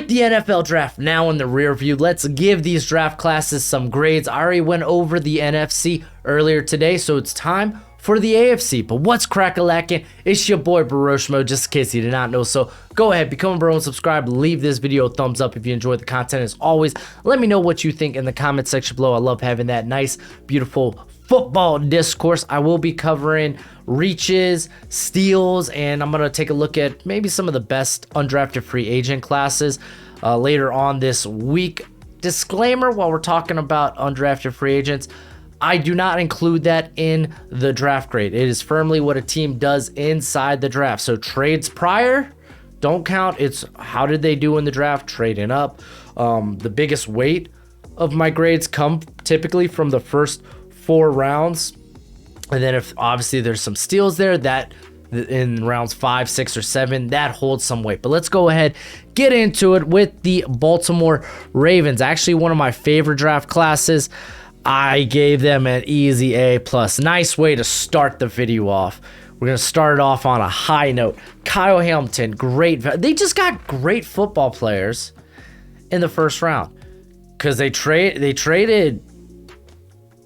With the NFL draft now in the rear view, let's give these draft classes some grades. I already went over the NFC earlier today, so it's time for the AFC. But what's crack-a-lackin'? It's your boy Broshmo, just in case you did not know. So go ahead, become a bro and subscribe. Leave this video a thumbs up if you enjoyed the content. As always, let me know what you think in the comment section below. I love having that nice, beautiful football discourse. I will be covering reaches, steals, and I'm going to take a look at maybe some of the best undrafted free agent classes later on this week. Disclaimer, while we're talking about undrafted free agents, I do not include that in the draft grade. It is firmly what a team does inside the draft. So trades prior don't count. It's how did they do in the draft, trading up. The biggest weight of my grades come typically from the first 4 rounds. And then if obviously there's some steals there, that in rounds 5, 6, or 7, that holds some weight. But let's go ahead, get into it with the Baltimore Ravens. Actually, one of my favorite draft classes. I gave them an easy A+. Nice way to start the video off. We're going to start it off on a high note. Kyle Hamilton, great. They just got great football players in the first round because they traded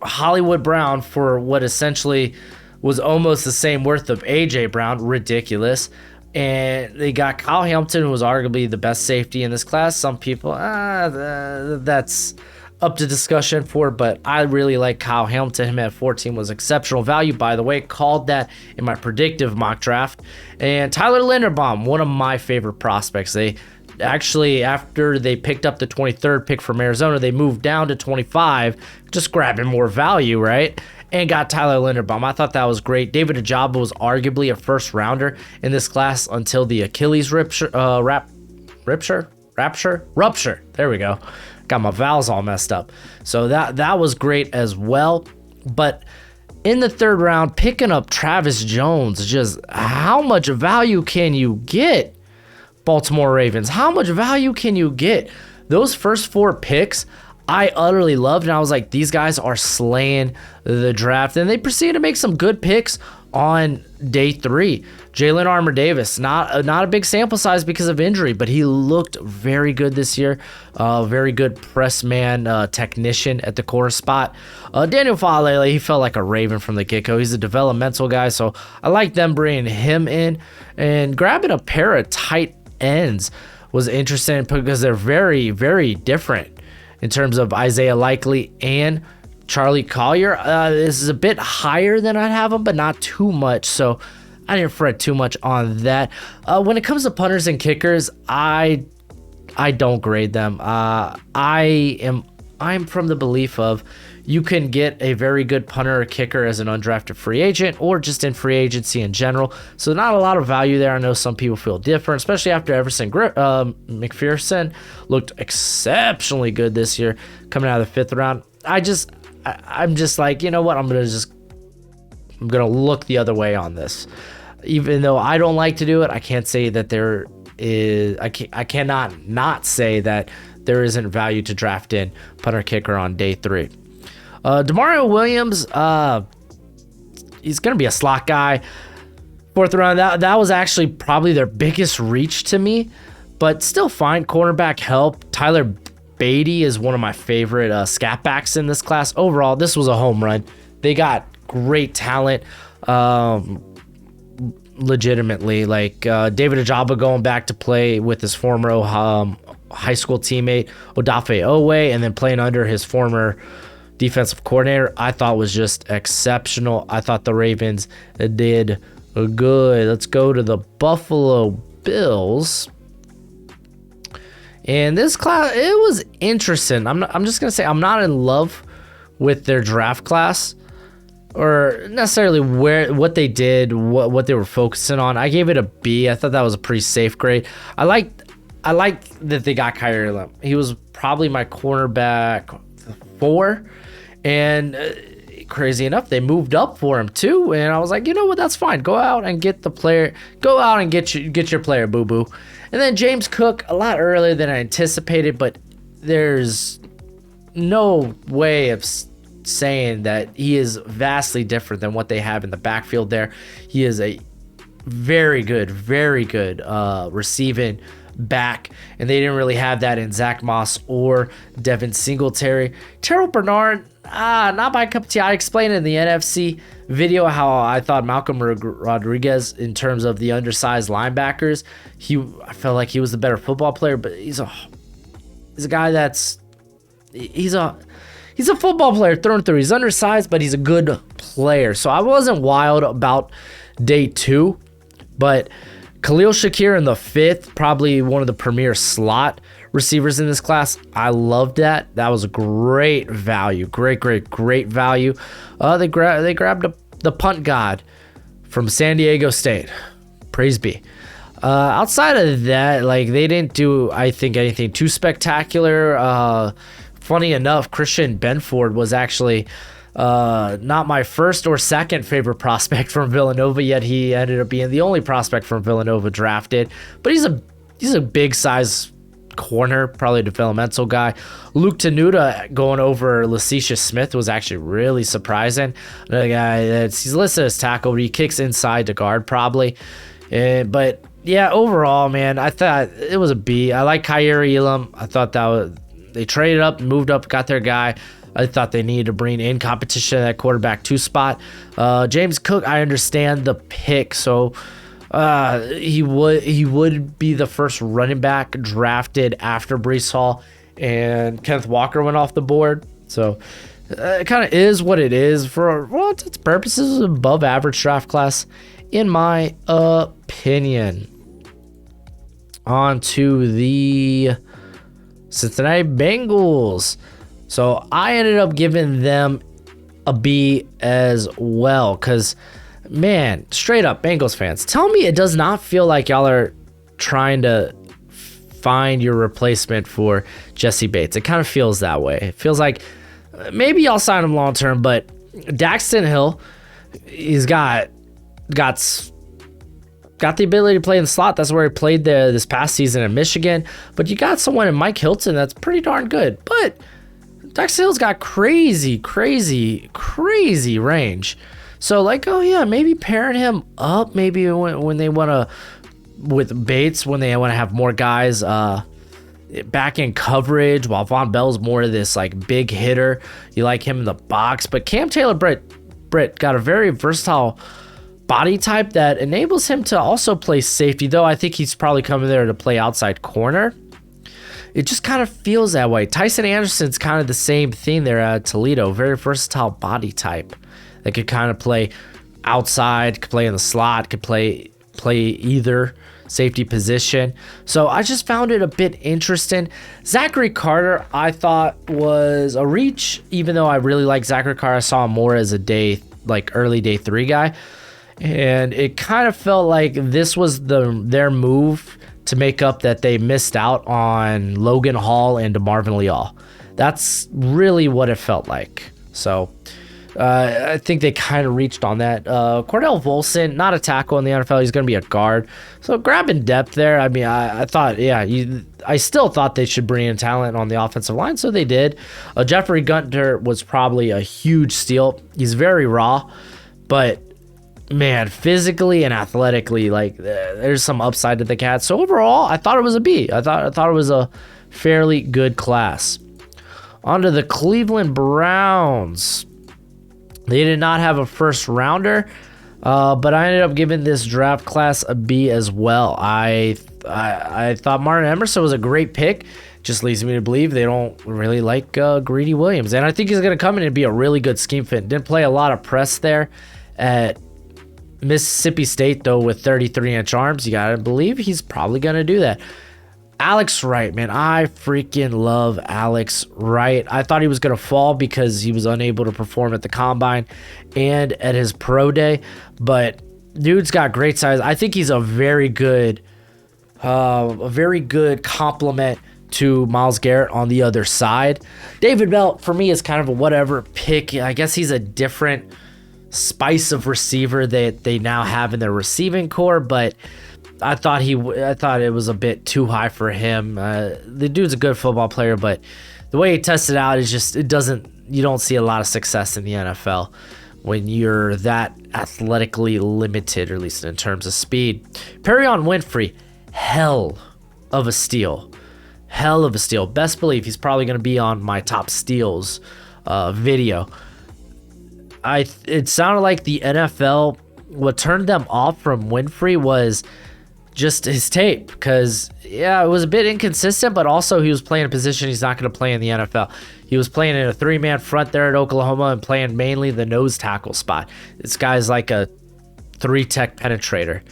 Hollywood Brown for what essentially was almost the same worth of AJ Brown. Ridiculous. And they got Kyle Hamilton, who was arguably the best safety in this class. Some people, that's up to discussion for, but I really like Kyle Hamilton. Him at 14 was exceptional value, by the way. Called that in my predictive mock draft. And Tyler Linderbaum, one of my favorite prospects. They actually, after they picked up the 23rd pick from Arizona, they moved down to 25, just grabbing more value, right? And got Tyler Linderbaum. I thought that was great. David Ojabo was arguably a first rounder in this class until the Achilles rupture. There we go. Got my vowels all messed up. So that was great as well. But in the 3rd round, picking up Travis Jones, just how much value can you get, Baltimore Ravens? How much value can you get? Those first 4 picks, I utterly loved, and I was like, these guys are slaying the draft. And they proceeded to make some good picks on day 3. Jalen Armour-Davis, not a big sample size because of injury, but he looked very good this year. Very good press man technician at the corner spot. Daniel Falele, he felt like a Raven from the get-go. He's a developmental guy, so I like them bringing him in. And grabbing a pair of tight ends was interesting because they're very, very different in terms of Isaiah Likely and Charlie Collier. This is a bit higher than I'd have them, but not too much, so I didn't fret too much on that. When it comes to punters and kickers, I don't grade them. I'm from the belief of you can get a very good punter or kicker as an undrafted free agent or just in free agency in general. So not a lot of value there. I know some people feel different, especially after Everson McPherson looked exceptionally good this year coming out of the 5th round. I'm just like, you know what? I'm gonna look the other way on this. Even though I don't like to do it, I can't say that there is. I cannot not say that there isn't value to draft in punter kicker on day 3. Demario Williams, he's gonna be a slot guy. 4th round. That was actually probably their biggest reach to me, but still fine. Cornerback help. Tyler Beatty is one of my favorite scat backs in this class. Overall, this was a home run. They got great talent, legitimately. Like David Ojabo going back to play with his former high school teammate Odafe Owe, and then playing under his former defensive coordinator, I thought was just exceptional. I thought the Ravens did good. Let's go to the Buffalo Bills. And this class, it was interesting. I'm just gonna say I'm not in love with their draft class, or necessarily what they did, what they were focusing on. I gave it a B. I thought that was a pretty safe grade. I like that they got Kyrie Lamb. He was probably my cornerback 4, and crazy enough, they moved up for him too. And I was like, you know what? That's fine. Go out and get the player. Go out and get your player, boo boo. And then James Cook, a lot earlier than I anticipated, but there's no way of saying that he is vastly different than what they have in the backfield there. He is a very good receiving back, and they didn't really have that in Zach Moss or Devin Singletary. Terrell Bernard, not my cup of tea. I explained in the NFC video how I thought Malcolm Rodriguez, in terms of the undersized linebackers, I felt like he was the better football player, but he's a guy that's he's a football player through and through. He's undersized, but he's a good player. So I wasn't wild about day 2, but Khalil Shakir in the 5th, probably one of the premier slot receivers in this class. I loved that. That was a great value. Great value. They grabbed the punt god from San Diego State. Praise be. Outside of that, like, they didn't do, I think, anything too spectacular. Funny enough, Christian Benford was actually not my first or second favorite prospect from Villanova, yet he ended up being the only prospect from Villanova drafted. But he's a big size corner, probably a developmental guy. Luke Tenuta going over Lecicia Smith was actually really surprising. Another guy he's listed as tackle, but he kicks inside to guard probably. But yeah, overall, man, I thought it was a B. I like Khairi Elam. I thought they traded up, moved up, got their guy. I thought they needed to bring in competition at that quarterback 2 spot. James Cook, I understand the pick, so he would be the first running back drafted after Breece Hall and Kenneth Walker went off the board. So it kind of is what it is. For its purposes, above average draft class, in my opinion. On to the Cincinnati Bengals. So I ended up giving them a B as well, because, man, straight up Bengals fans, tell me it does not feel like y'all are trying to find your replacement for Jesse Bates. It kind of feels that way. It feels like maybe y'all sign him long term, but Daxton Hill, he's got the ability to play in the slot. That's where he played this past season in Michigan. But you got someone in Mike Hilton that's pretty darn good. But Daxton Hill's got crazy range. So, like, oh yeah, maybe pairing him up, maybe when they want to, with Bates, when they want to have more guys back in coverage, while Von Bell's more of this, like, big hitter. You like him in the box. But Cam Taylor-Britt got a very versatile body type that enables him to also play safety, though I think he's probably coming there to play outside corner. It just kind of feels that way. Tyson Anderson's kind of the same thing there at Toledo. Very versatile body type that could kind of play outside, could play in the slot, could play either safety position. So I just found it a bit interesting. Zachary Carter, I thought, was a reach, even though I really like Zachary Carter. I saw him more as a early day 3 guy. And it kind of felt like this was their move to make up that they missed out on Logan Hall and DeMarvin Leal. That's really what it felt like. So I think they kind of reached on that. Cordell Volson, not a tackle in the NFL. He's going to be a guard. So grabbing depth there. I mean, I thought, I still thought they should bring in talent on the offensive line, so they did. Jeffrey Gunter was probably a huge steal. He's very raw, but man, physically and athletically, like, there's some upside to the cat. So overall, I thought it was a B. I thought it was a fairly good class. On to the Cleveland Browns. They did not have a first rounder, but I ended up giving this draft class a B as well. I thought Martin Emerson was a great pick. Just leads me to believe they don't really like Greedy Williams, and I think he's going to come in and be a really good scheme fit. Didn't play a lot of press there at Mississippi State, though, with 33-inch arms. You gotta believe he's probably gonna do that. Alex Wright, man, I freaking love Alex Wright. I thought he was gonna fall because he was unable to perform at the combine and at his pro day, but dude's got great size. I think he's a very good complement to Myles Garrett on the other side. David Bell, for me, is kind of a whatever pick. I guess he's a different spice of receiver that they now have in their receiving core, but I thought it was a bit too high for him. The dude's a good football player, but the way he tested out is just, you don't see a lot of success in the NFL when you're that athletically limited, or at least in terms of speed. Perrion Winfrey, hell of a steal. Hell of a steal. Best believe he's probably going to be on my top steals video. It sounded like the NFL, what turned them off from Winfrey was just his tape, because yeah, it was a bit inconsistent, but also he was playing a position he's not going to play in the NFL. He was playing in a 3-man front there at Oklahoma and playing mainly the nose tackle spot. This guy's like a 3-tech penetrator.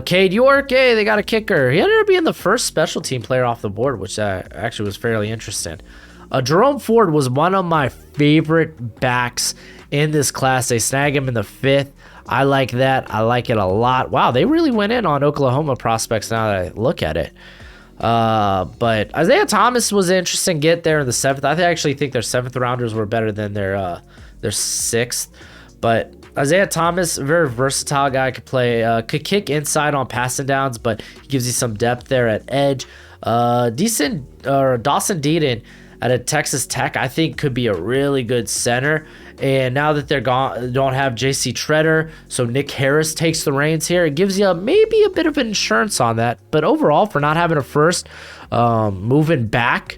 Cade York, hey, they got a kicker. He ended up being the first special team player off the board, which actually was fairly interesting. Jerome Ford was one of my favorite backs in this class. They snag him in the 5th. I like that. I like it a lot. Wow, they really went in on Oklahoma prospects now that I look at it. But Isaiah Thomas was an interesting get there in the 7th. I actually think their 7th rounders were better than their 6th. But Isaiah Thomas, very versatile guy, could kick inside on passing downs, but he gives you some depth there at edge. Dawson Deaton at a Texas Tech, I think could be a really good center. And now that they're gone, don't have JC Treader, so Nick Harris takes the reins here. It gives you maybe a bit of insurance on that. But overall, for not having a first, moving back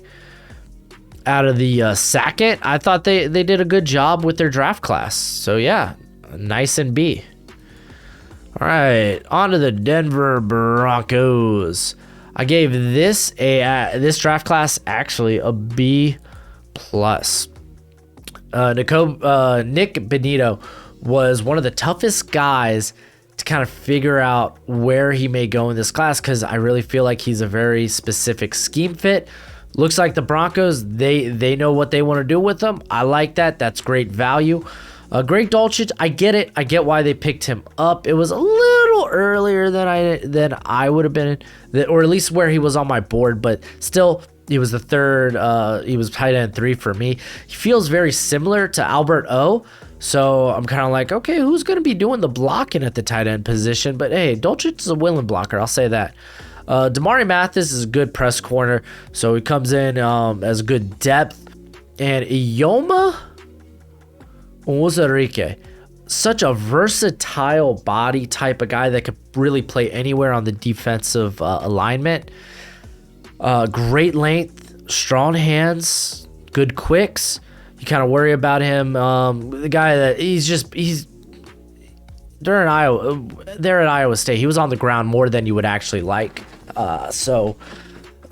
out of the second, I thought they did a good job with their draft class. So yeah, nice and B. All right, on to the Denver Broncos. I gave this draft class actually a B plus. Nick Benito was one of the toughest guys to kind of figure out where he may go in this class, because I really feel like he's a very specific scheme fit. Looks like the Broncos, they know what they want to do with him. I like that. That's great value. Greg Dulcich, I get it. I get why they picked him up. It was a little earlier than I would have been, or at least where he was on my board, but still, he was the 3rd. He was tight end 3 for me. He feels very similar to Albert O. So I'm kind of like, okay, who's going to be doing the blocking at the tight end position? But hey, Dulcich is a willing blocker. I'll say that. Damari Mathis is a good press corner, so he comes in as good depth. And Ioma Ozarike, such a versatile body type of guy that could really play anywhere on the defensive alignment. Great length, strong hands, good quicks. You kind of worry about him. The guy that he's there at Iowa State, he was on the ground more than you would actually like. So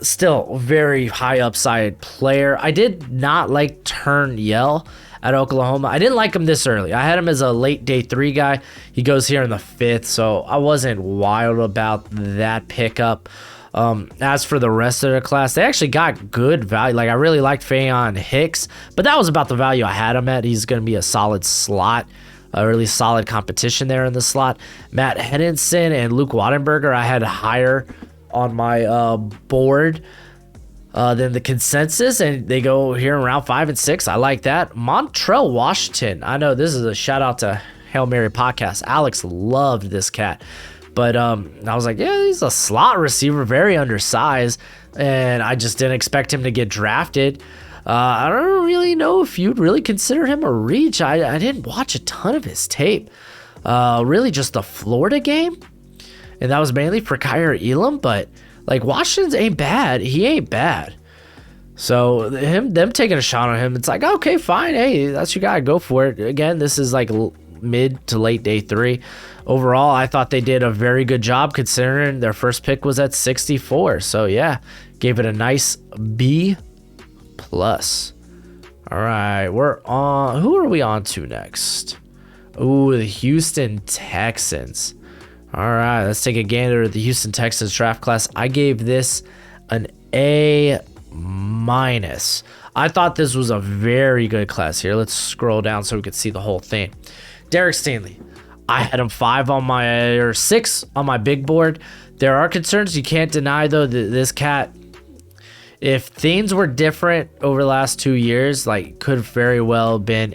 still very high upside player. I did not like Turn Yell at Oklahoma. I didn't like him this early. I had him as a late day 3 guy. He goes here in the 5th, so I wasn't wild about that pickup. As for the rest of the class, they actually got good value. Like, I really liked Fayon Hicks, but that was about the value I had him at. He's going to be a solid slot, a really solid competition there in the slot. Matt Henningsen and Luke Wattenberger, I had higher on my board than the consensus, and they go here in round 5 and 6. I like that. Montrell Washington, I know this is a shout out to Hail Mary podcast. Alex loved this cat. But I was like, yeah, he's a slot receiver, very undersized, and I just didn't expect him to get drafted. I don't really know if you'd really consider him a reach. I didn't watch a ton of his tape. Really just the Florida game, and that was mainly for Kyer Elam, but like, Washington's ain't bad. He ain't bad. So them taking a shot on him, it's like, okay, fine. Hey, that's your guy. Go for it. Again, this is like mid to late day 3. Overall, I thought they did a very good job considering their first pick was at 64. So yeah, gave it a nice B plus. All right, we're on. Who are we on to next? Ooh, the Houston Texans. All right, let's take a gander at the Houston Texans draft class. I gave this an A minus. I thought this was a very good class here. Let's scroll down so we can see the whole thing. Derek Stanley, I had him 6 on my big board. There are concerns. You can't deny, though, that this cat, if things were different over the last 2 years, like, could very well been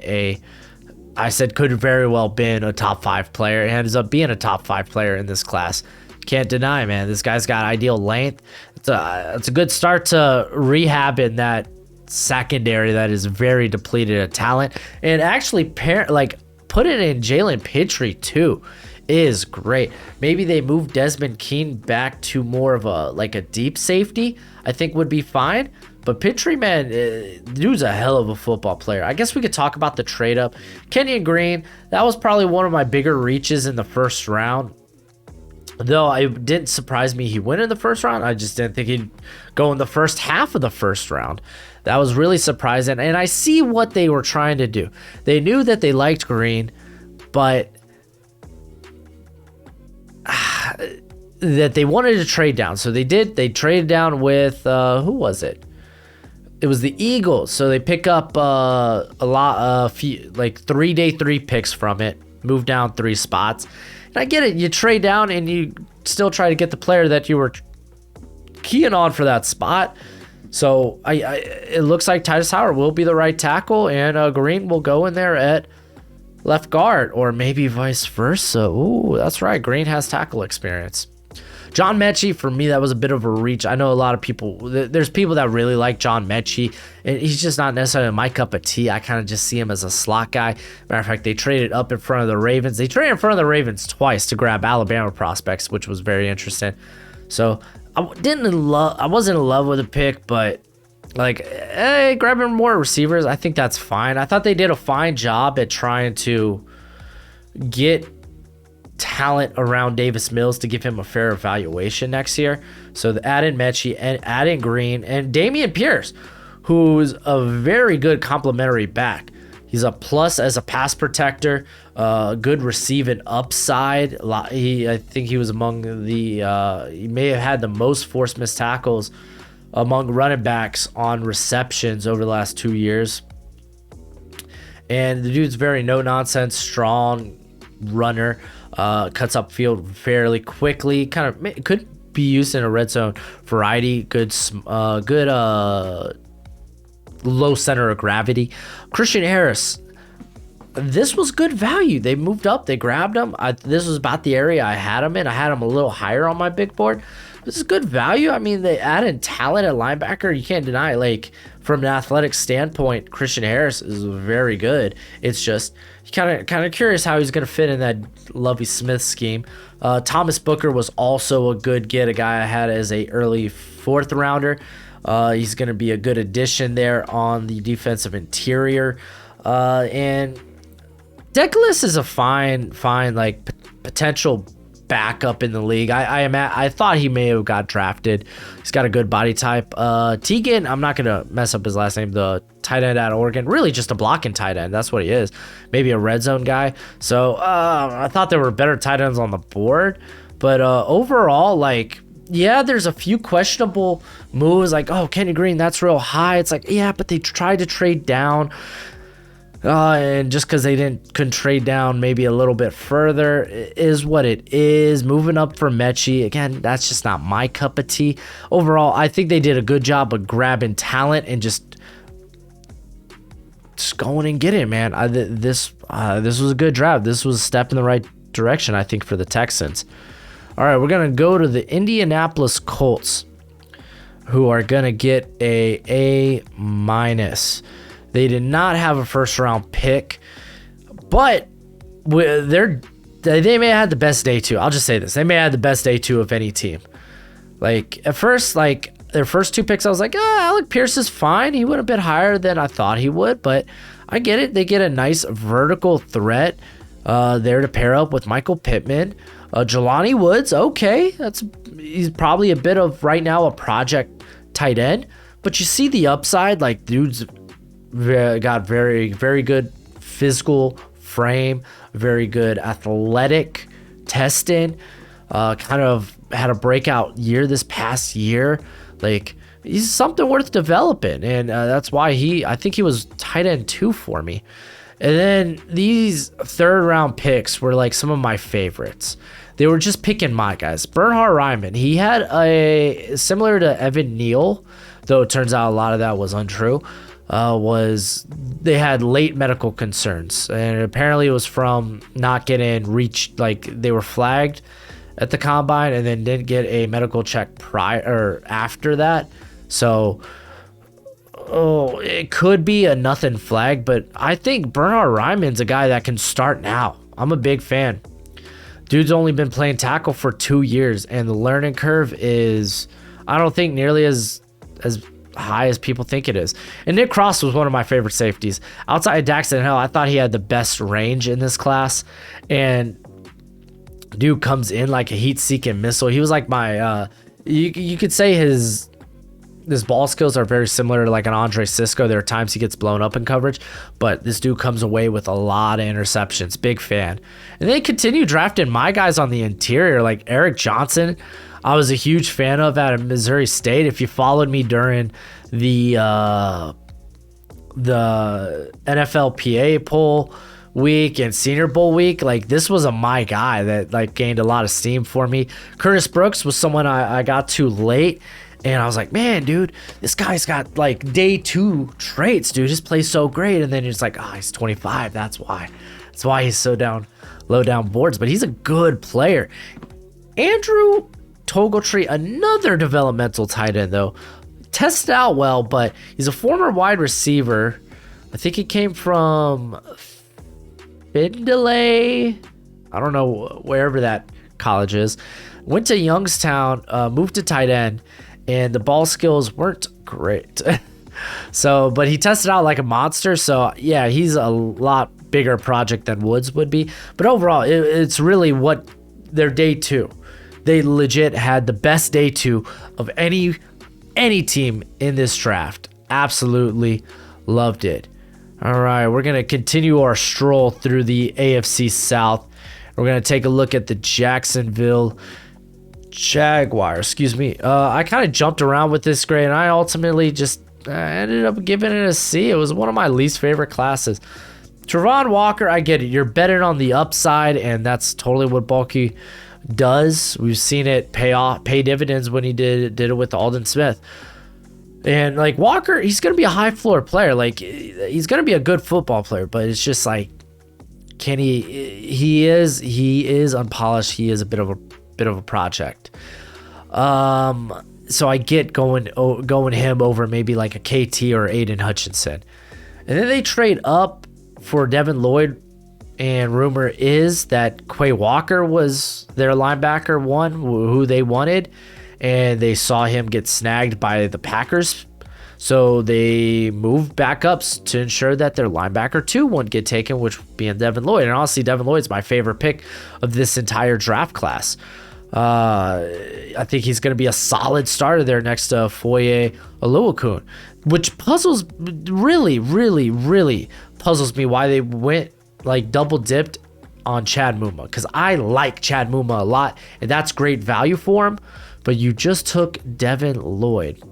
could very well been a top 5 player. It ends up being a top 5 player in this class. Can't deny, man. This guy's got ideal length. It's a good start to rehab in that secondary that is very depleted of talent. And actually, put it in Jalen Pitre too. is great. Maybe they move Desmond Keane back to more of a deep safety, I think would be fine. But Pitre, man, dude's a hell of a football player. I guess we could talk about the trade up. Kenyon Green, that was probably one of my bigger reaches in the first round. Though it didn't surprise me he went in the first round. I just didn't think he'd go in the first half of the first round. That was really surprising. And I see what they were trying to do. They knew that they liked Green, but that they wanted to trade down. So they did. They traded down with, who was it? It was the Eagles. So they pick up a few, like 3 day 3 picks from it, move down 3 spots. And I get it. You trade down and you still try to get the player that you were keying on for that spot. So it looks like Titus Howard will be the right tackle, and Green will go in there at left guard, or maybe vice versa. Ooh, that's right. Green has tackle experience. John Mechie, for me, that was a bit of a reach. I know a lot of people, there's people that really like John Mechie, and he's just not necessarily my cup of tea. I kind of just see him as a slot guy. Matter of fact, they traded up in front of the Ravens. They traded in front of the Ravens twice to grab Alabama prospects, which was very interesting. So I wasn't in love with the pick, but like, hey, grabbing more receivers, I think that's fine. I thought they did a fine job at trying to get talent around Davis Mills to give him a fair evaluation next year. So add in Mechie and add in Green and Dameon Pierce, who's a very good complementary back. He's a plus as a pass protector, good receiving upside. I think he was among the, he may have had the most forced missed tackles among running backs on receptions over the last 2 years. And the dude's very no-nonsense, strong runner, cuts upfield fairly quickly, kind of could be used in a red zone variety, good low center of gravity. Christian Harris, this was good value. They moved up, they grabbed him. This was about the area I had him in. I had him a little higher on my big board. This is good value. I mean, they added talent at linebacker. You can't deny, like, from an athletic standpoint, Christian Harris is very good. It's just kind of curious how he's going to fit in that Lovie Smith scheme. Thomas Booker was also a good get, a guy I had as a early 4th rounder. He's going to be a good addition there on the defensive interior. And Douglas is a fine like potential backup in the league. I thought he may have got drafted. He's got a good body type. Teagan, I'm not gonna mess up his last name, the tight end out of Oregon, really just a blocking tight end. That's what he is. Maybe a red zone guy. So I thought there were better tight ends on the board, but overall, like, yeah, there's a few questionable moves, like, oh, Kenny Green, that's real high. It's like, yeah, but they tried to trade down. And just because they couldn't trade down maybe a little bit further is what it is. Moving up for Mechie, again, that's just not my cup of tea. Overall, I think they did a good job of grabbing talent and just going and getting it, man. This was a good draft. This was a step in the right direction, I think, for the Texans. All right, we're going to go to the Indianapolis Colts, who are going to get A-. They did not have a first-round pick, but they may have had the best day two. I'll just say this. They may have had the best day two of any team. Like, at first, like, their first 2 picks, I was like, Alec Pierce is fine. He went a bit higher than I thought he would, but I get it. They get a nice vertical threat there to pair up with Michael Pittman. Jelani Woods, okay. He's probably a bit of, right now, a project tight end, but you see the upside. Like, dude's got very, very good physical frame, very good athletic testing, kind of had a breakout year this past year. Like, he's something worth developing, and that's why I think he was tight end 2 for me. And then these 3rd round picks were like some of my favorites. They were just picking my guys. Bernhard Raimann, he had a similar to Evan Neal, though it turns out a lot of that was untrue. They had late medical concerns, and apparently it was from not getting reached, like they were flagged at the combine and then didn't get a medical check prior or after that. So it could be a nothing flag, but I think Bernhard Raimann's a guy that can start now. I'm a big fan. Dude's only been playing tackle for 2 years, and the learning curve is, I don't think, nearly as high as people think it is. And Nick Cross was one of my favorite safeties. Outside of Daxton Hill, I thought he had the best range in this class. And dude comes in like a heat-seeking missile. He was like my, you could say his ball skills are very similar to like an Andre Sisco. There are times he gets blown up in coverage, but this dude comes away with a lot of interceptions. Big fan. And they continue drafting my guys on the interior, like Eric Johnson. I was a huge fan of at Missouri State. If you followed me during the NFLPA poll week and Senior Bowl week, like this was my guy that like gained a lot of steam for me. Curtis Brooks was someone I got to late, and I was like, man, dude, this guy's got like day 2 traits, dude. Just plays so great. And then it's like, he's 25. That's why he's so low down boards. But he's a good player. Andrew Togeltree, another developmental tight end, though. Tested out well, but he's a former wide receiver. I think he came from Findlay. I don't know, wherever that college is. Went to Youngstown, moved to tight end, and the ball skills weren't great. But he tested out like a monster. So, yeah, he's a lot bigger project than Woods would be. But overall, it's really what their day 2. They legit had the best day 2 of any team in this draft. Absolutely loved it. All right, we're going to continue our stroll through the AFC South. We're going to take a look at the Jacksonville Jaguars. I kind of jumped around with this grade, and I ultimately just ended up giving it a C. It was one of my least favorite classes. Travon Walker, I get it. You're betting on the upside, and that's totally what Bulky does. We've seen it pay dividends when he did it with Aldon Smith. And like Walker, he's gonna be a high floor player. Like he's gonna be a good football player, but it's just like, can he is unpolished. He is a bit of a project. So I get going him over maybe like a KT or Aiden Hutchinson. And then they trade up for Devin Lloyd. And rumor is that Quay Walker was their linebacker one, who they wanted. And they saw him get snagged by the Packers. So they moved backups to ensure that their linebacker 2 wouldn't get taken, which would be Devin Lloyd. And honestly, Devin Lloyd's my favorite pick of this entire draft class. I think he's going to be a solid starter there next to Foye Oluokun, which really puzzles me why they went like double dipped on Chad Muma, because I like Chad Muma a lot, and that's great value for him. But you just took Devin Lloyd,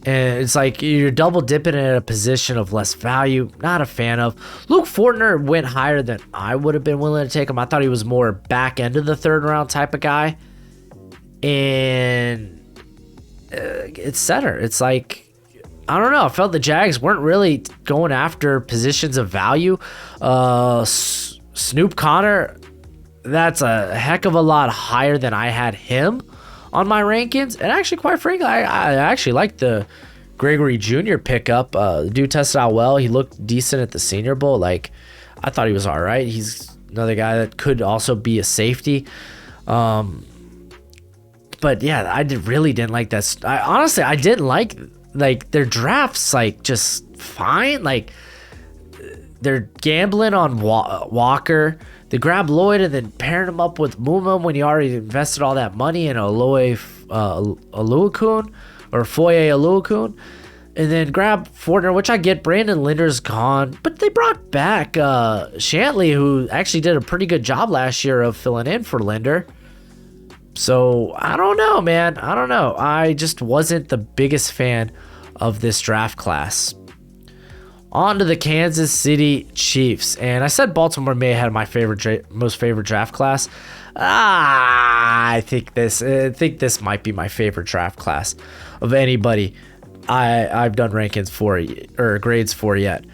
and it's like you're double dipping at a position of less value. Not a fan of. Luke Fortner went higher than I would have been willing to take him. I thought he was more back end of the 3rd round type of guy, and it's center. It's like, I don't know. I felt the Jags weren't really going after positions of value. Snoop Connor, that's a heck of a lot higher than I had him on my rankings. And actually, quite frankly, I actually like the Gregory Jr. pickup. The dude tested out well. He looked decent at the Senior Bowl. Like, I thought he was all right. He's another guy that could also be a safety. But yeah, I really didn't like that. Honestly, I didn't like their drafts, like just fine. Like they're gambling on Walker. They grab Lloyd and then pairing him up with Muma when you already invested all that money in Oluokun or Foye Oluokun, and then grab Fortner, which I get. Brandon Linder's gone, but they brought back Shantley, who actually did a pretty good job last year of filling in for Linder. So I don't know, man. I don't know. I just wasn't the biggest fan of this draft class. On to the Kansas City Chiefs. And I said Baltimore may have had my most favorite draft class. I think this might be my favorite draft class of anybody I've done rankings for or grades for yet.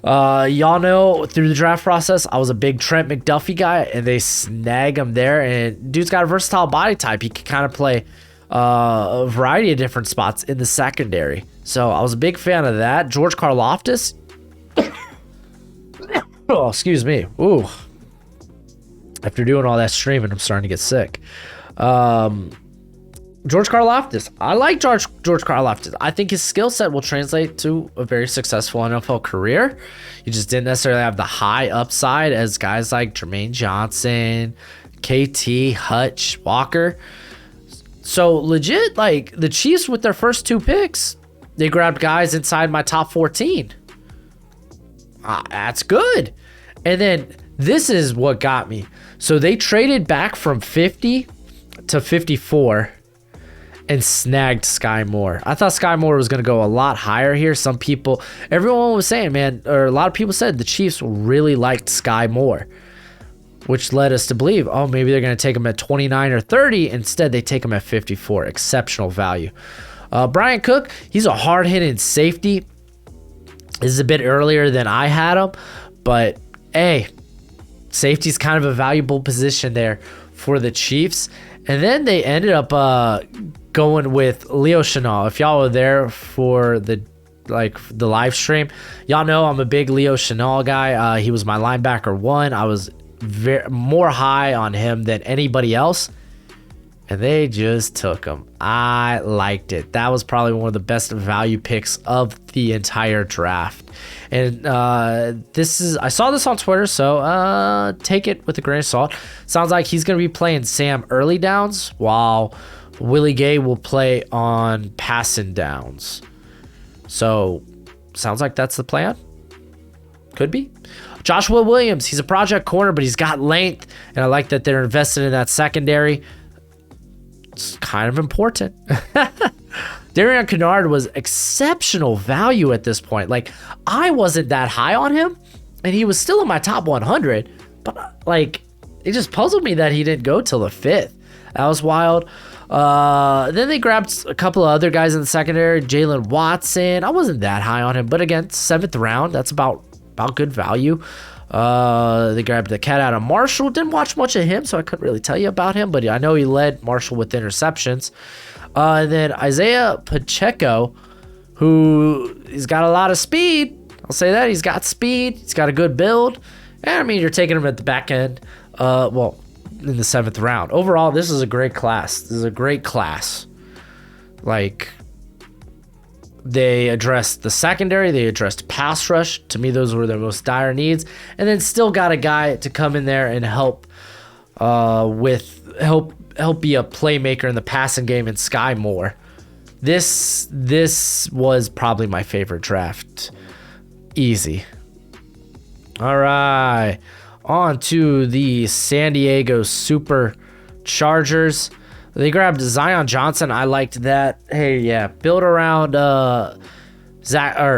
Y'all know through the draft process, I was a big Trent McDuffie guy, and they snag him there. And dude's got a versatile body type. He can kind of play a variety of different spots in the secondary. So I was a big fan of that. George Karlaftis. Oh, excuse me. Ooh. After doing all that streaming, I'm starting to get sick. George Karlaftis. I like George Karlaftis. I think his skill set will translate to a very successful NFL career. He just didn't necessarily have the high upside as guys like Jermaine Johnson, KT, Hutch, Walker. So legit, like the Chiefs with their first 2 picks, they grabbed guys inside my top 14. That's good. And then this is what got me. So they traded back from 50 to 54 and snagged Sky Moore. I thought Sky Moore was going to go a lot higher here. Everyone was saying, man, or a lot of people said the Chiefs really liked Sky Moore, which led us to believe, oh, maybe they're going to take him at 29 or 30. Instead, they take him at 54. Exceptional value. Brian Cook, he's a hard-hitting safety. This is a bit earlier than I had him, but hey, safety's kind of a valuable position there for the Chiefs. And then they ended up going with Leo Chenal. If y'all were there for the live stream, y'all know I'm a big Leo Chenal guy. He was my linebacker 1. I was more high on him than anybody else, and they just took him. I liked it. That was probably one of the best value picks of the entire draft. And I saw this on Twitter, so take it with a grain of salt. Sounds like he's going to be playing Sam early downs, while Willie Gay will play on passing downs. So sounds like that's the plan. Could be. Joshua Williams, he's a project corner, but he's got length, and I like that they're invested in that secondary. It's kind of important. Darian Kennard was exceptional value at this point. Like, I wasn't that high on him, and he was still in my top 100, but like, it just puzzled me that he didn't go till the 5th. That was wild. Then they grabbed a couple of other guys in the secondary. Jalen Watson, I wasn't that high on him, but again, 7th round, that's about good value. They grabbed the cat out of Marshall. Didn't watch much of him, so I couldn't really tell you about him, but I know he led Marshall with interceptions. And then Isaiah Pacheco, who he's got a lot of speed. I'll say that. He's got speed. He's got a good build. And I mean, you're taking him at the back end. In the 7th round. Overall, this is a great class. This is a great class. Like, they addressed the secondary. They addressed pass rush. To me, those were their most dire needs. And then still got a guy to come in there and help be a playmaker in the passing game in Sky Moore. This was probably my favorite draft. Easy. All right. On to the San Diego Superchargers. They grabbed Zion Johnson. I liked that. Hey, yeah. Build around Justin.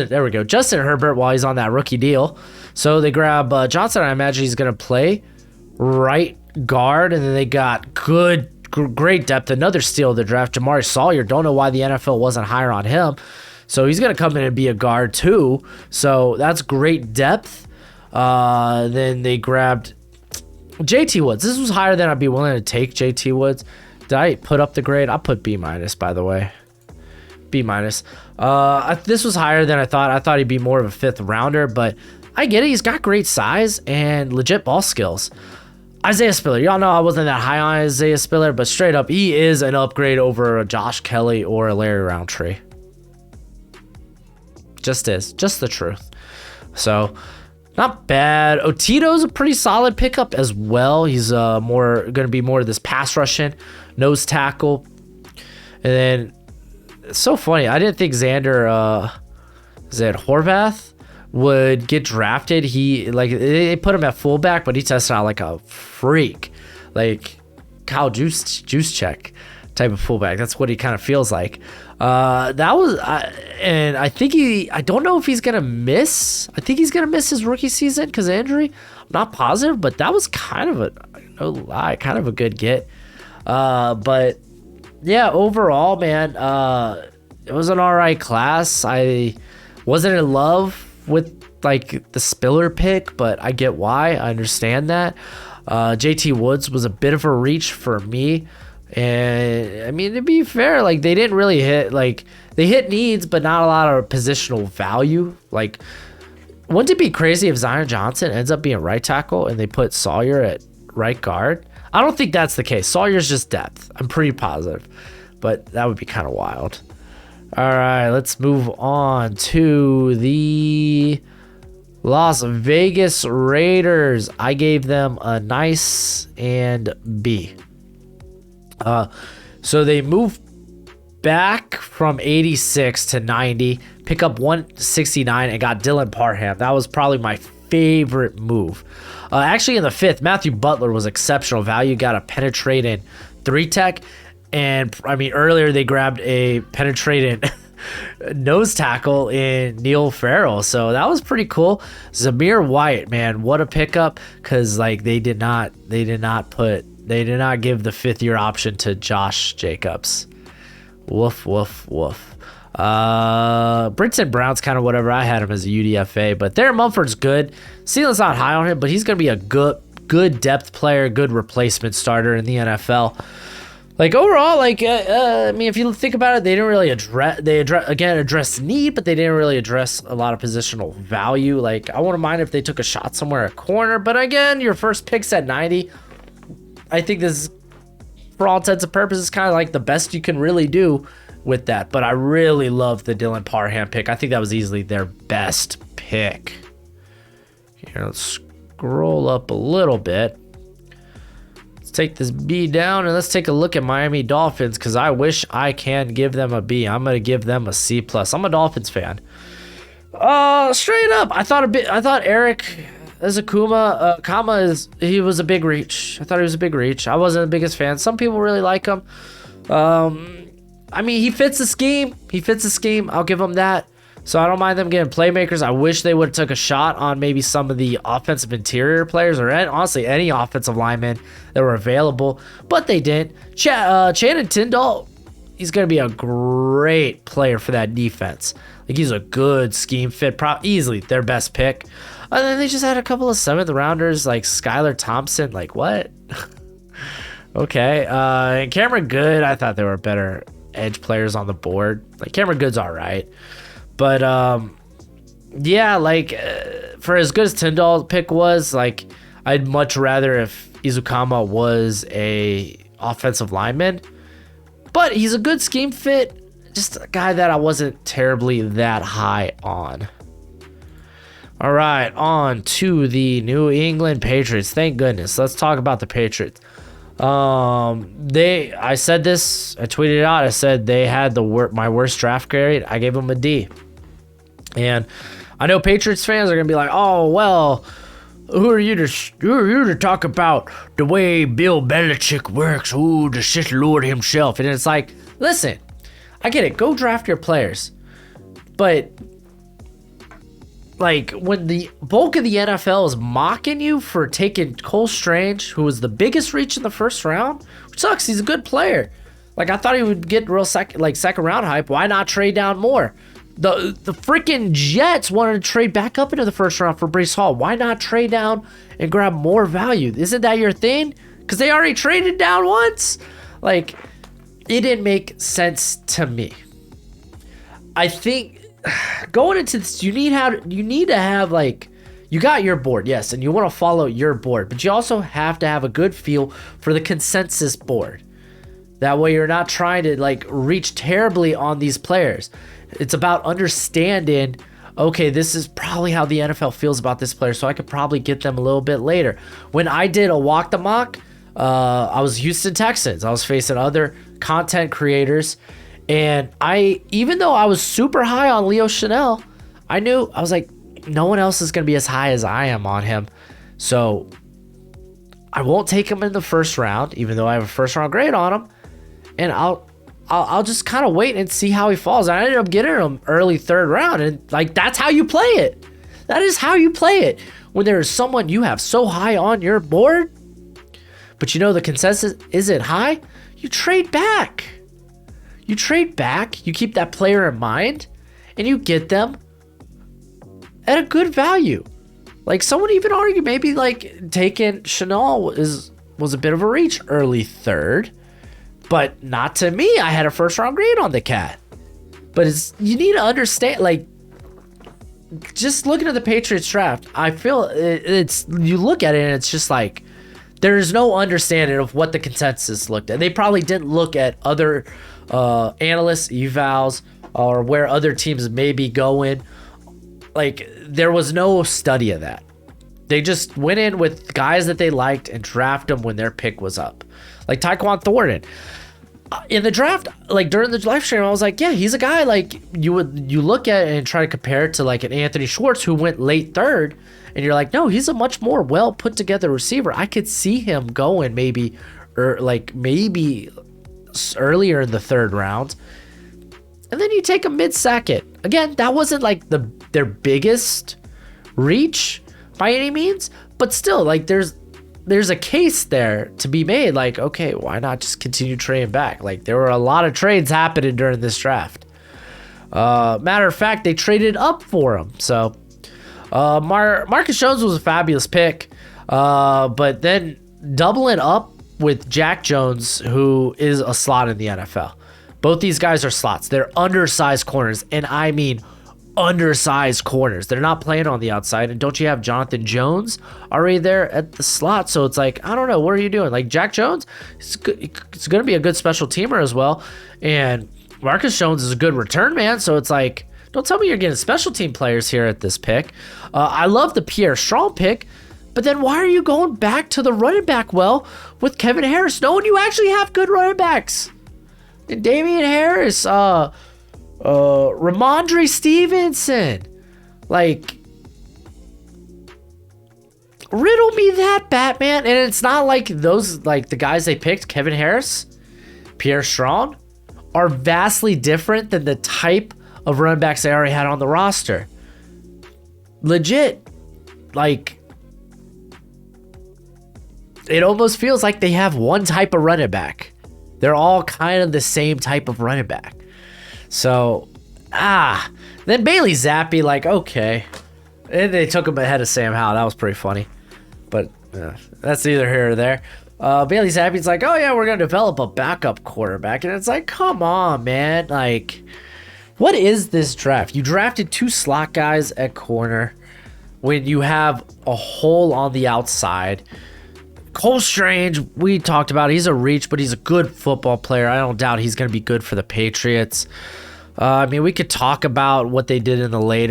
There we go. Justin Herbert while he's on that rookie deal. So they grab Johnson. I imagine he's going to play right guard. And then they got great depth. Another steal of the draft. Jamari Sawyer. Don't know why the NFL wasn't higher on him. So he's going to come in and be a guard too. So that's great depth. Then they grabbed JT Woods. This was higher than I'd be willing to take JT Woods. Did I put up the grade? I'll put B-, by the way. B-. This was higher than I thought. I thought he'd be more of a 5th rounder, but I get it. He's got great size and legit ball skills. Isaiah Spiller. Y'all know I wasn't that high on Isaiah Spiller, but straight up, he is an upgrade over a Josh Kelly or a Larry Roundtree. Just the truth. So not bad. Otito's a pretty solid pickup as well. He's going to be more of this pass rushing nose tackle. And then it's so funny. I didn't think Xander Horvath would get drafted. They put him at fullback, but he tested out like a freak, like Kyle Juszczyk type of fullback. That's what he kind of feels like. And I think I don't know if he's gonna miss. I think he's gonna miss his rookie season because of injury. I'm not positive, but that was kind of a good get. But yeah, overall, man, it was an alright class. I wasn't in love with like the Spiller pick, but I get why. I understand that. JT Woods was a bit of a reach for me. And I mean, to be fair, like they didn't really hit, like they hit needs, but not a lot of positional value. Like wouldn't it be crazy if Zion Johnson ends up being right tackle and they put Sawyer at right guard? I don't think that's the case. Sawyer's just depth. I'm pretty positive, but that would be kind of wild. All right, let's move on to the Las Vegas Raiders. I gave them a nice and B. So they moved back from 86 to 90, pick up 169, and got Dylan Parham. That was probably my favorite move. Actually, in the 5th, Matthew Butler was exceptional value. Got a penetrating 3-tech. And, I mean, earlier they grabbed a penetrating nose tackle in Neil Farrell. So that was pretty cool. Zamir White, man, what a pickup. Because, like, they did not give the 5th-year option to Josh Jacobs. Woof, woof, woof. Brinson Brown's kind of whatever. I had him as a UDFA, but Darren Mumford's good. Ceiling's not high on him, but he's going to be a good depth player, good replacement starter in the NFL. Like, overall, like, I mean, if you think about it, they didn't really address need, but they didn't really address a lot of positional value. Like, I wouldn't mind if they took a shot somewhere at corner, but again, your first pick's at 90. I think this is, for all intents and purposes, kind of like the best you can really do with that. But I really love the Dylan Parham pick. I think that was easily their best pick. Here, let's scroll up a little bit. Let's take this B down and let's take a look at Miami Dolphins, because I wish I can give them a B. I'm gonna give them a C+. I'm a Dolphins fan. Straight up, I thought Eric Azakuma, he was a big reach. I thought he was a big reach. I wasn't the biggest fan. Some people really like him. I mean, he fits the scheme. I'll give him that. So I don't mind them getting playmakers. I wish they would have took a shot on maybe some of the offensive interior players, or honestly any offensive linemen that were available, but they didn't. Channing Tindall, he's going to be a great player for that defense. Like, he's a good scheme fit, easily their best pick. And then they just had a couple of 7th rounders like Skylar Thompson. Like, what? Okay. And Cameron Good, I thought they were better edge players on the board. Like, Cameron Good's all right. But, yeah, like, for as good as Tyndall's pick was, like, I'd much rather if Izukama was a offensive lineman. But he's a good scheme fit. Just a guy that I wasn't terribly that high on. All right, on to the New England Patriots. Thank goodness. Let's talk about the Patriots. I said this, I tweeted it out. I said they had my worst draft grade. I gave them a D. And I know Patriots fans are gonna be like, "Oh well, who are you to talk about the way Bill Belichick works? Ooh, the Sith Lord himself." And it's like, listen, I get it. Go draft your players, but like, when the bulk of the NFL is mocking you for taking Cole Strange, who was the biggest reach in the first round, which sucks. He's a good player. Like, I thought he would get real second round hype. Why not trade down more? The freaking Jets wanted to trade back up into the first round for Breece Hall. Why not trade down and grab more value? Isn't that your thing? Because they already traded down once. Like, it didn't make sense to me. I think going into this, you need to have, like, you got your board, yes, and you want to follow your board, but you also have to have a good feel for the consensus board. That way you're not trying to, like, reach terribly on these players. It's about understanding, okay, this is probably how the NFL feels about this player, so I could probably get them a little bit later. When I did a walk the mock, I was Houston Texans. I was facing other content creators, and even though I was super high on Leo Chanel, I was like, no one else is going to be as high as I am on him. So I won't take him in the first round, even though I have a first round grade on him. And I'll just kind of wait and see how he falls. And I ended up getting him early 3rd round. And, like, that's how you play it. That is how you play it. When there is someone you have so high on your board, but you know the consensus isn't high, you trade back. You keep that player in mind, and you get them at a good value. Like, someone even argued maybe, like, taking Chanel was a bit of a reach early 3rd, but not to me. I had a first round grade on the cat. But you need to understand, like, just looking at the Patriots draft, I feel it's you look at it and it's just like there's no understanding of what the consensus looked at. They probably didn't look at other analysts, evals, or where other teams may be going. Like, there was no study of that. They just went in with guys that they liked and drafted them when their pick was up. Like Tyquan Thornton. In the draft, like during the live stream, I was like, yeah, he's a guy like you look at and try to compare it to like an Anthony Schwartz who went late third, and you're like, no, he's a much more well put together receiver. I could see him going maybe earlier in the third round. And then you take a mid-second. Again, that wasn't like their biggest reach by any means, but still, like there's a case there to be made. Like, okay, why not just continue trading back? Like, there were a lot of trades happening during this draft. Matter of fact, they traded up for him. So Marcus Jones was a fabulous pick, but then doubling up with Jack Jones, who is a slot in the NFL. Both these guys are slots. They're undersized corners, and I mean undersized corners. They're not playing on the outside. And don't you have Jonathan Jones already there at the slot? So it's like, I don't know, what are you doing? Like Jack Jones, it's going to be a good special teamer as well. And Marcus Jones is a good return man. So it's like, don't tell me you're getting special team players here at this pick. I love the Pierre Strong pick, but then why are you going back to the running back well with Kevin Harris, knowing you actually have good running backs? And Damian Harris, Ramondre Stevenson, like, riddle me that, Batman. And it's not like those, like the guys they picked, Kevin Harris, Pierre Strong, are vastly different than the type of running backs they already had on the roster. Legit, like, it almost feels like they have one type of running back. They're all kind of the same type of running back. So, then Bailey Zappi, like, okay. And they took him ahead of Sam Howell. That was pretty funny. But that's neither here or there. Bailey Zappi's like, oh, yeah, we're going to develop a backup quarterback. And it's like, come on, man. Like, what is this draft? You drafted 2 slot guys at corner when you have a hole on the outside. Cole Strange, we talked about, he's a reach, but he's a good football player. I don't doubt he's going to be good for the Patriots. I mean, we could talk about what they did in the late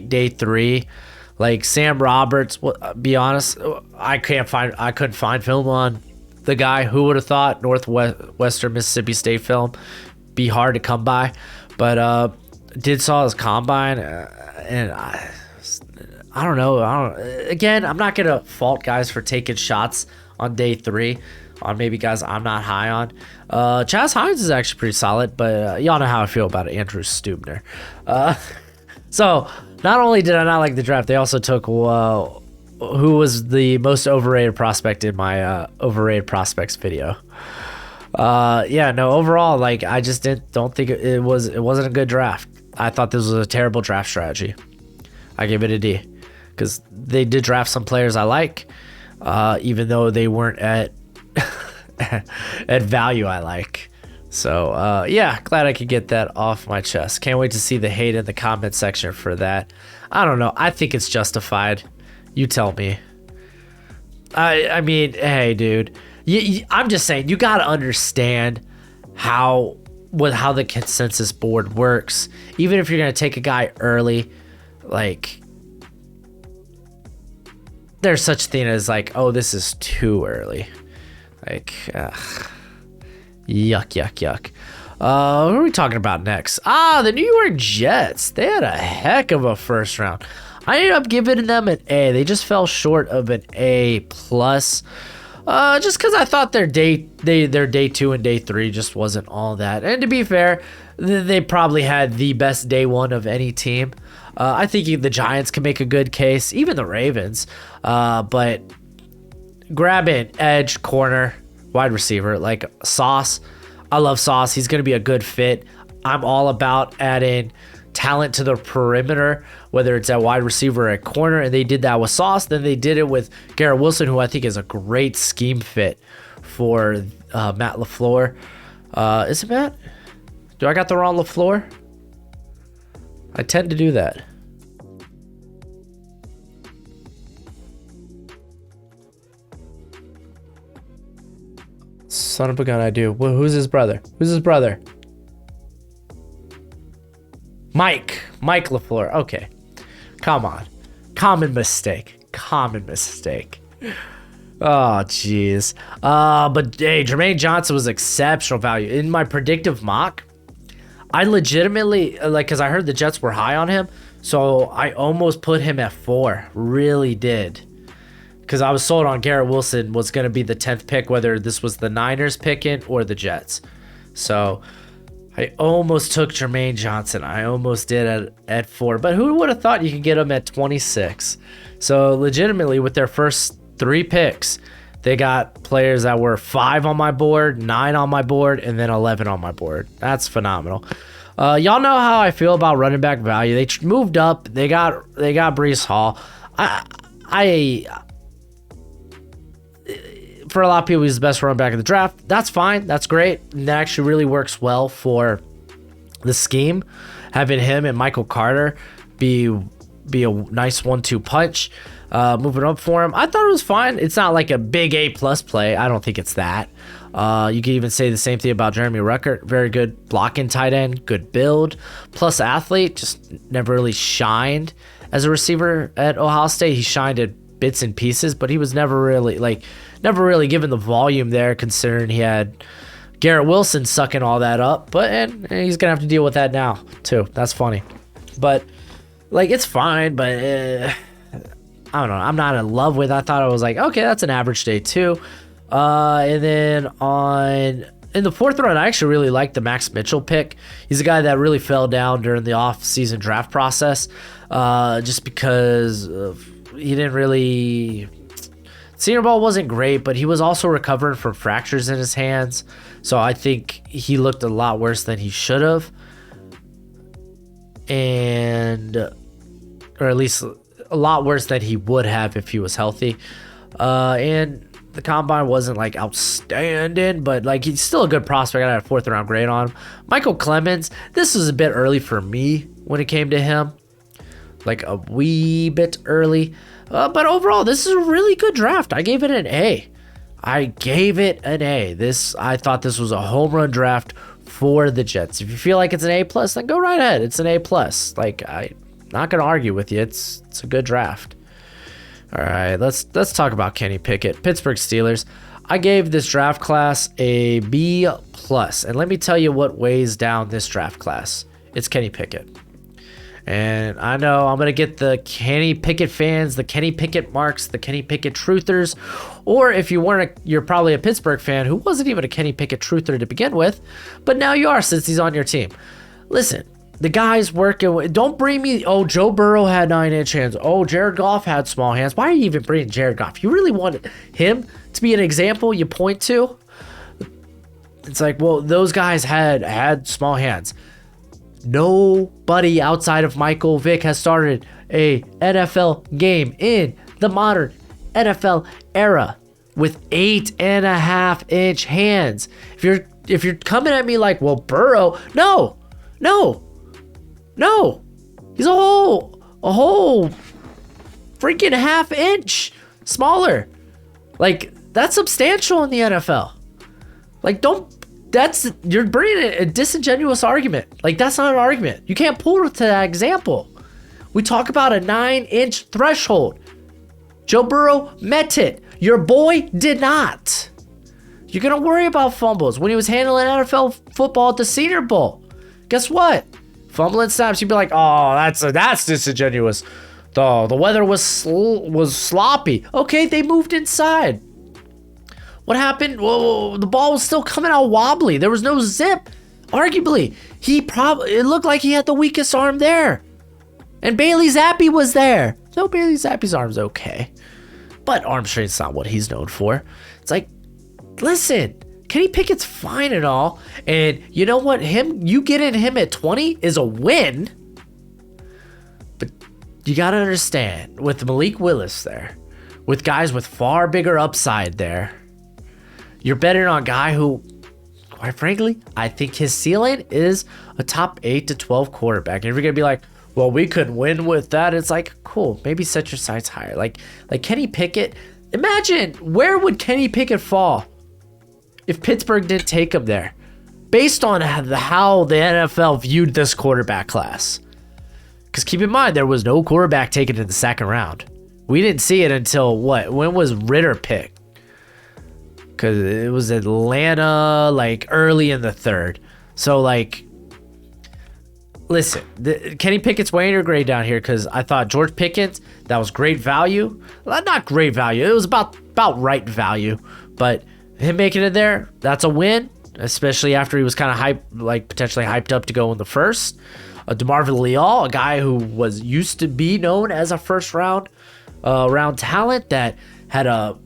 day 3. Like Sam Roberts, be honest, I couldn't find film on the guy. Who would have thought Northwestern Mississippi State film be hard to come by? But did saw his combine, and I don't know. Again, I'm not gonna fault guys for taking shots on day 3 on maybe guys I'm not high on. Chaz Hines is actually pretty solid, but y'all know how I feel about Andrew Stubner. So not only did I not like the draft, they also took who was the most overrated prospect in my overrated prospects video. Overall, like, I just don't think it wasn't a good draft. I thought this was a terrible draft strategy. I give it a D, because they did draft some players I like, even though they weren't at at value I like. So glad I could get that off my chest. Can't wait to see the hate in the comment section for that. I don't know. I think it's justified. You tell me. I mean, hey, dude. I'm just saying, you got to understand how the consensus board works. Even if you're going to take a guy early, like, there's such thing as like, oh, this is too early. Like, yuck. What are we talking about next? The New York Jets. They had a heck of a first round. I ended up giving them an A. They just fell short of an A plus. Just because I thought their day 2 and day 3 just wasn't all that. And to be fair, they probably had the best day 1 of any team. I think the Giants can make a good case, even the Ravens. But grab an edge, corner, wide receiver, like Sauce. I love Sauce. He's going to be a good fit. I'm all about adding talent to the perimeter, whether it's at wide receiver or at corner, and they did that with Sauce. Then they did it with Garrett Wilson, who I think is a great scheme fit for Matt LaFleur. Is it Matt? Do I got the wrong LaFleur? I tend to do that. Son of a gun, I do. Well, who's his brother? Who's his brother? Mike LaFleur. Okay. Come on. Common mistake. Oh, jeez. But hey, Jermaine Johnson was exceptional value. In my predictive mock, I legitimately, because I heard the Jets were high on him, so I almost put him at 4. Really did. Because I was sold on Garrett Wilson was going to be the 10th pick, whether this was the Niners picking or the Jets. So I almost took Jermaine Johnson. I almost did at 4. But who would have thought you could get him at 26? So legitimately, with their first 3 picks, they got players that were 5 on my board, 9 on my board, and then 11 on my board. That's phenomenal. Y'all know how I feel about running back value. They moved up. They got Breece Hall. For a lot of people, he's the best running back in the draft. That's fine. That's great. And that actually really works well for the scheme. Having him and Michael Carter be a nice 1-2 punch. Moving up for him, I thought it was fine. It's not like a big A+ play. I don't think it's that. You could even say the same thing about Jeremy Ruckert. Very good blocking tight end, good build, plus athlete. Just never really shined as a receiver at Ohio State. He shined at bits and pieces, but he was never really given the volume there, considering he had Garrett Wilson sucking all that up. But and he's gonna have to deal with that now too. That's funny, but it's fine. But I don't know. I'm not in love with it. I thought it was okay, that's an average day too. And then in the 4th round, I actually really liked the Max Mitchell pick. He's a guy that really fell down during the off-season draft process, just because he didn't really. Senior Bowl wasn't great, but he was also recovering from fractures in his hands. So I think he looked a lot worse than he should have. Or at least a lot worse than he would have if he was healthy. And the combine wasn't outstanding, but he's still a good prospect. I had a 4th round grade on him. Michael Clemens, this was a bit early for me when it came to him. A wee bit early. But overall, this is a really good draft. I gave it an A. I thought this was a home run draft for the Jets. If you feel like it's an A+, then go right ahead. It's an A+. I'm not going to argue with you. It's a good draft. All right, let's talk about Kenny Pickett. Pittsburgh Steelers. I gave this draft class a B+. And let me tell you what weighs down this draft class. It's Kenny Pickett. And I know I'm going to get the Kenny Pickett fans, the Kenny Pickett marks, the Kenny Pickett truthers. Or if you weren't, you're probably a Pittsburgh fan who wasn't even a Kenny Pickett truther to begin with. But now you are, since he's on your team. Listen, the guy's working. Don't bring me, Joe Burrow had 9-inch hands. Jared Goff had small hands. Why are you even bringing Jared Goff? You really want him to be an example you point to? It's those guys had small hands. Nobody outside of Michael Vick has started a NFL game in the modern NFL era with 8.5-inch hands. If you're coming at me Burrow, no, he's a whole freaking half-inch smaller. That's substantial in the NFL. You're bringing a disingenuous argument. That's not an argument. You can't pull to that example. We talk about a 9-inch threshold. Joe Burrow met it. Your boy did not. You're going to worry about fumbles. When he was handling NFL football at the Senior Bowl, guess what? Fumbling snaps, you'd be like, that's disingenuous. The weather was sloppy. Okay, they moved inside. What happened? Whoa, the ball was still coming out wobbly. There was no zip. Arguably, it looked like he had the weakest arm there. And Bailey Zappi was there. No, Bailey Zappi's arm's okay. But arm strength's not what he's known for. It's listen, Kenny Pickett's fine and all. And you know what? You getting him at 20 is a win. But you got to understand, with Malik Willis there, with guys with far bigger upside there, you're betting on a guy who, quite frankly, I think his ceiling is a top 8 to 12 quarterback. And if you're going to be well, we could win with that. It's like, cool, maybe set your sights higher. Like Kenny Pickett. Imagine, where would Kenny Pickett fall if Pittsburgh didn't take him there? Based on how the NFL viewed this quarterback class. Because keep in mind, there was no quarterback taken in the second round. We didn't see it until what? When was Ritter picked? Because it was Atlanta, like early in the third. So like, listen, Kenny Pickett's way under grade down here because I thought George Pickens, that was great value. Well, not great value. It was about right value. But him making it there, that's a win. Especially after he was kind of potentially hyped up to go in the first. DeMarvin Leal, a guy who used to be known as a first round talent that had a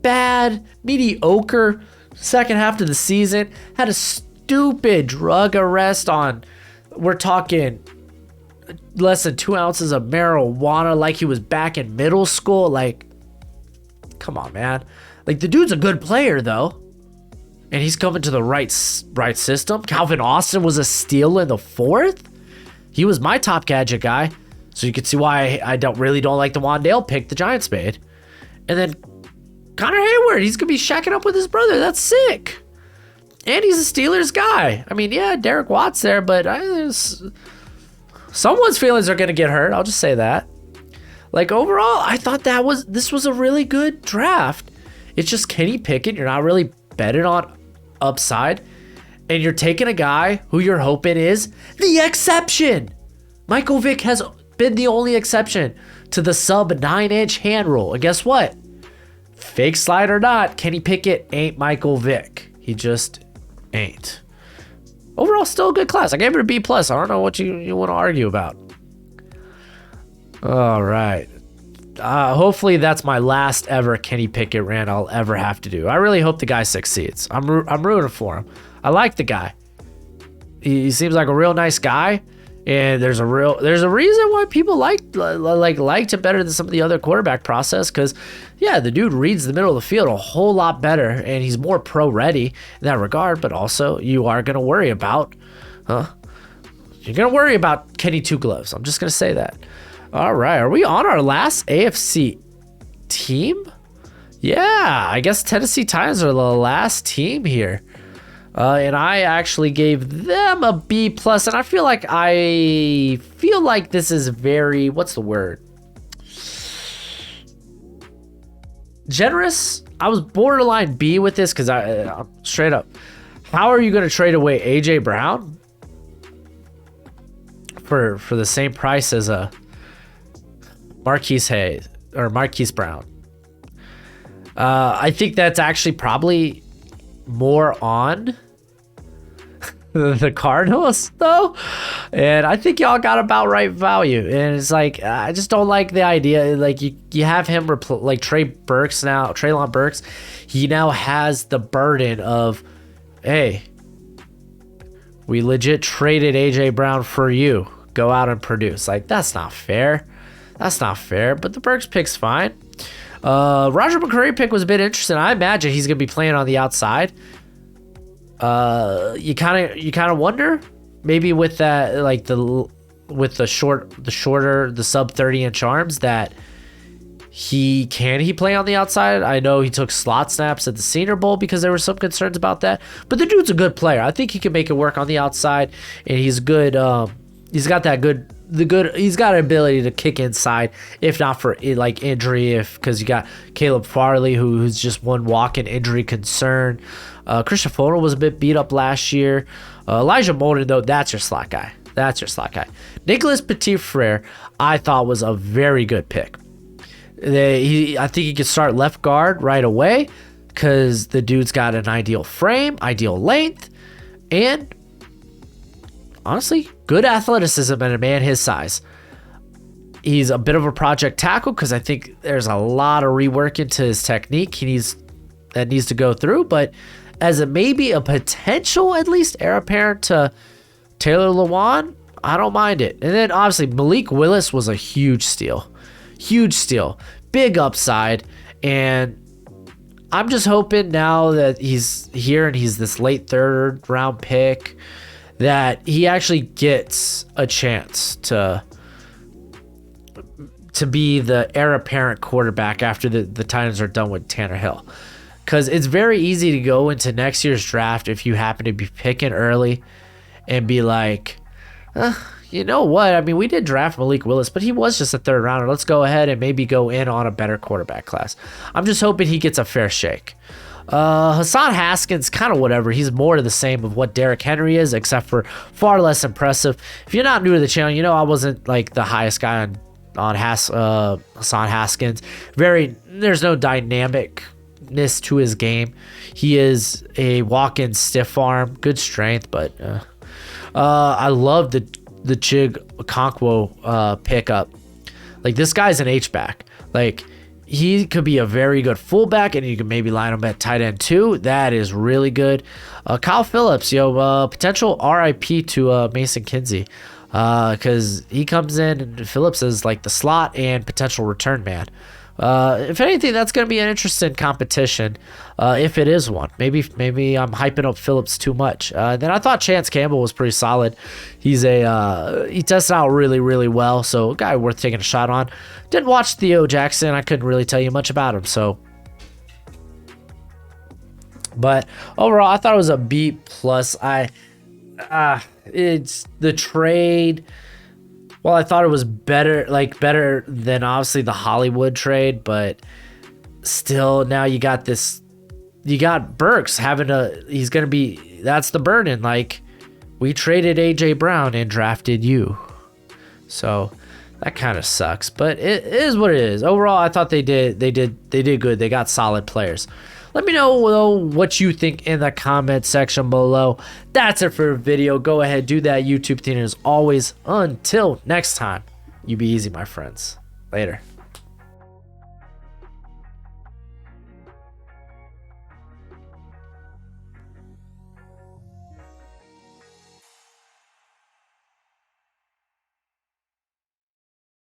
bad, mediocre second half of the season, had a stupid drug arrest on, we're talking less than 2 ounces of marijuana, like he was back in middle school. Like, come on, man. Like, the dude's a good player, though. And he's coming to the right system. Calvin Austin was a steal in the fourth. He was my top gadget guy. So you can see why I don't like the Wandale pick the Giants made. And then Connor Hayward, he's going to be shacking up with his brother. That's sick. And he's a Steelers guy. I mean, yeah, Derek Watt's there, but someone's feelings are going to get hurt. I'll just say that. Like, overall, I thought this was a really good draft. It's just Kenny Pickett. You're not really betting on upside. And you're taking a guy who you're hoping is the exception. Michael Vick has been the only exception to the sub 9-inch hand rule. And guess what? Fake slide or not, Kenny Pickett ain't Michael Vick. He just ain't. Overall, still a good class. I gave it a B+. I don't know what you want to argue about. All right. Hopefully that's my last ever Kenny Pickett rant I'll ever have to do. I really hope the guy succeeds. I'm rooting for him. I like the guy. He seems like a real nice guy, and there's a reason why people liked him better than some of the other quarterback process. Because yeah, the dude reads the middle of the field a whole lot better, and he's more pro ready in that regard. But also, you are gonna worry about, You're gonna worry about Kenny Two Gloves. I'm just gonna say that. All right, are we on our last AFC team? Yeah, I guess Tennessee Titans are the last team here. And I actually gave them a B+, and I feel like this is very, what's the word? Generous? I was borderline B with this because I'm straight up. How are you going to trade away A.J. Brown for the same price as a Marquise Brown? I think that's actually probably more on the Cardinals though, and I think y'all got about right value. And it's like, I just don't like the idea, like you have him like Treylon Burks. He now has the burden of, hey, we legit traded AJ Brown for you, go out and produce. Like, that's not fair. But the Burks pick's fine. Roger McCreary pick was a bit interesting. I imagine he's gonna be playing on the outside. You kind of wonder, maybe with that, like the shorter sub 30-inch arms, that he play on the outside. I know he took slot snaps at the Senior Bowl because there were some concerns about that, but the dude's a good player. I think he can make it work on the outside, and he's good. He's got he's got an ability to kick inside, if not for like injury, because you got Caleb Farley, who's just one walk-in injury concern. Christian Fulton was a bit beat up last year. Elijah Molden, though, that's your slot guy. Nicholas Petit-Frere, I thought, was a very good pick. I think he could start left guard right away because the dude's got an ideal frame, ideal length, and honestly, good athleticism and a man his size. He's a bit of a project tackle because I think there's a lot of rework into his technique that needs to go through, but as a maybe a potential, at least, heir apparent to Taylor Lewan, I don't mind it. And then obviously Malik Willis was a huge steal, big upside, and I'm just hoping now that he's here and he's this late third round pick that he actually gets a chance to be the heir apparent quarterback after the Titans are done with Tannehill. Because it's very easy to go into next year's draft if you happen to be picking early and be like, you know what? I mean, we did draft Malik Willis, but he was just a third rounder. Let's go ahead and maybe go in on a better quarterback class. I'm just hoping he gets a fair shake. Hassan Haskins, kind of whatever. He's more to the same of what Derrick Henry is, except for far less impressive. If you're not new to the channel, you know I wasn't like the highest guy on Hassan Haskins. There's no dynamicness to his game. He is a walk-in stiff arm, good strength, but I love the Chig Okonkwo pickup. Like, this guy's an H-back. Like, he could be a very good fullback, and you can maybe line him at tight end too. That is really good. Kyle Phillips, potential RIP to Mason Kinsey, because he comes in and Phillips is like the slot and potential return man. If anything, that's going to be an interesting competition, if it is one. Maybe I'm hyping up Phillips too much. Then I thought Chance Campbell was pretty solid. He tested out really, really well, so a guy worth taking a shot on. Didn't watch Theo Jackson. I couldn't really tell you much about him. But overall, I thought it was a B+. It's the trade. Well, I thought it was better than obviously the Hollywood trade, but still, now you got Burks that's the burden. Like, we traded AJ Brown and drafted you. So that kind of sucks, but it is what it is. Overall, I thought they did good. They got solid players. Let me know, though, what you think in the comment section below. That's it for the video. Go ahead, do that YouTube thing. As always, until next time, you be easy, my friends. Later.